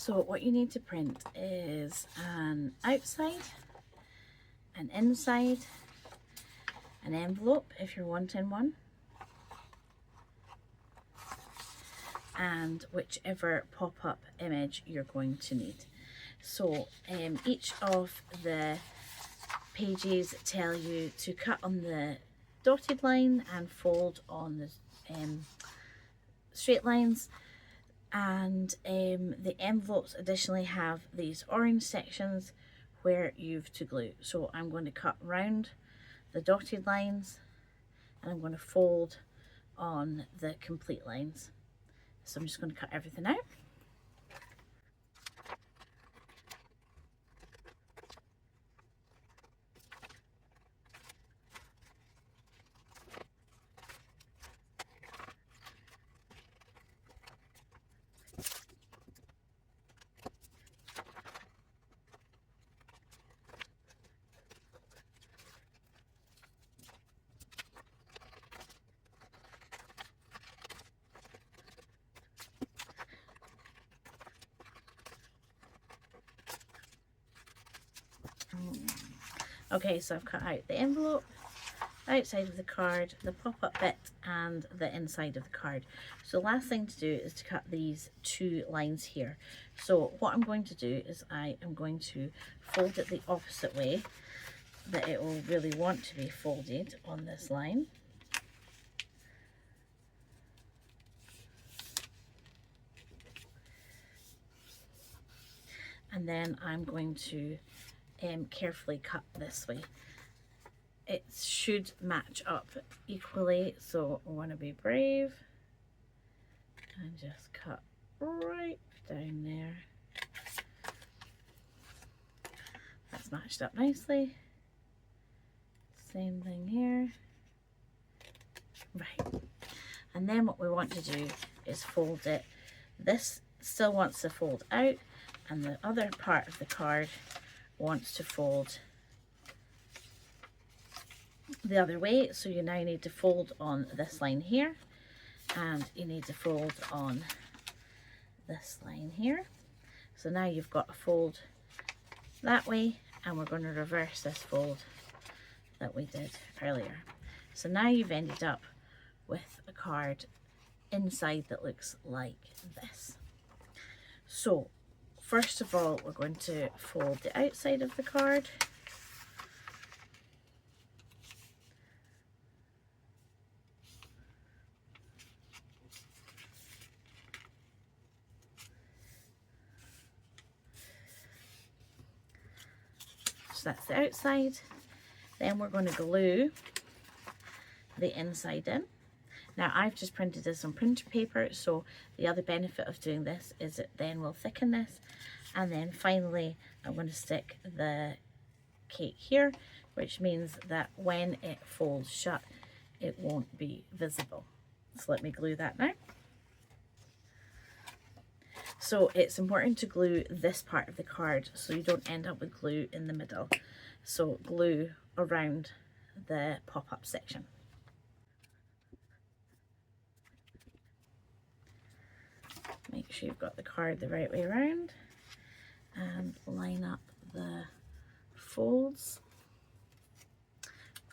So what you need to print is an outside, an inside, an envelope if you're wanting one, and whichever pop-up image you're going to need. So each of the pages tell you to cut on the dotted line and fold on the straight lines, and the envelopes additionally have these orange sections where you've to glue. So I'm going to cut round the dotted lines and I'm going to fold on the complete lines. So I'm just going to cut everything out. Okay, so I've cut out the envelope, outside of the card, the pop-up bit and the inside of the card. So the last thing to do is to cut these two lines here. So what I'm going to do is I am going to fold it the opposite way that it will really want to be folded on this line. And then I'm going to carefully cut this way. It should match up equally, so I want to be brave and just cut right down there. That's matched up nicely. Same thing here. Right. And then what we want to do is fold it. This still wants to fold out, and the other part of the card wants to fold the other way. So you now need to fold on this line here, and you need to fold on this line here. So now you've got a fold that way, and we're going to reverse this fold that we did earlier. So now you've ended up with a card inside that looks like this. So first of all, we're going to fold the outside of the card. So that's the outside. Then we're going to glue the inside in. Now I've just printed this on printer paper, so the other benefit of doing this is it then will thicken this. And then finally I'm going to stick the cake here, which means that when it folds shut it won't be visible. So let me glue that now. So it's important to glue this part of the card so you don't end up with glue in the middle. So glue around the pop-up section. Make sure you've got the card the right way around and line up the folds.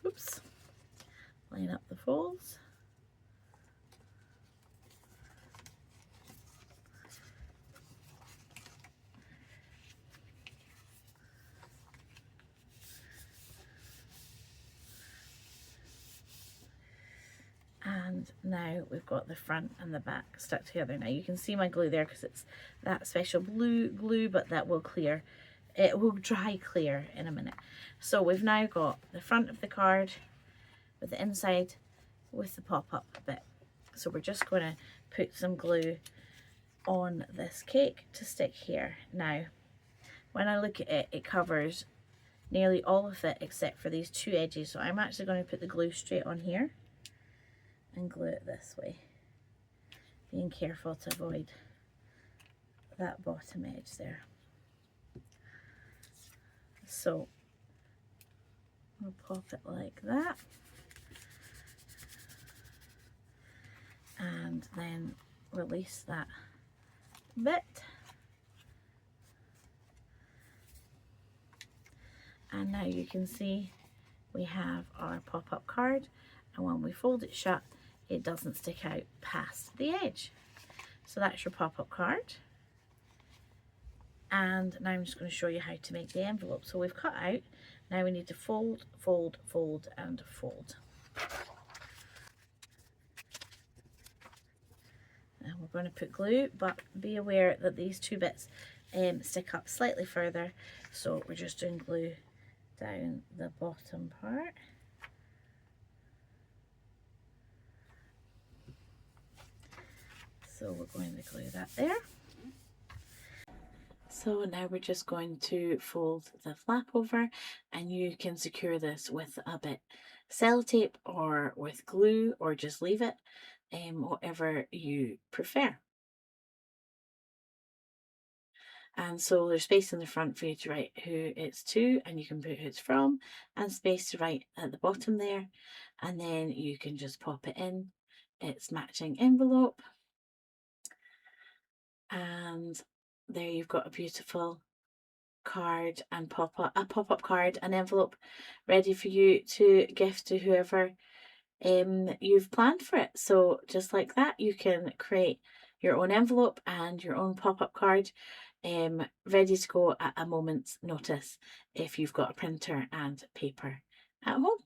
Oops. Line up the folds. And now we've got the front and the back stuck together. Now you can see my glue there because it's that special blue glue, but that will clear. It will dry clear in a minute. So we've now got the front of the card with the inside with the pop-up bit. So we're just going to put some glue on this cake to stick here. Now, when I look at it, it covers nearly all of it except for these two edges. So I'm actually going to put the glue straight on here and glue it this way, being careful to avoid that bottom edge there. So we'll pop it like that, and then release that bit, And now you can see we have our pop-up card, and when we fold it shut, it doesn't stick out past the edge. So that's your pop-up card. And now I'm just going to show you how to make the envelope. So we've cut out, now we need to fold, fold, fold, and fold. And we're going to put glue, but be aware that these two bits stick up slightly further, so we're just doing glue down the bottom part. So we're going to glue that there. So now we're just going to fold the flap over, and you can secure this with a bit sellotape or with glue, or just leave it, whatever you prefer. And so there's space in the front for you to write who it's to, and you can put who it's from, and space to write at the bottom there, and then you can just pop it in its matching envelope. And there you've got a beautiful card and pop-up card, an envelope ready for you to gift to whoever you've planned for it. So just like that, you can create your own envelope and your own pop-up card ready to go at a moment's notice if you've got a printer and paper at home.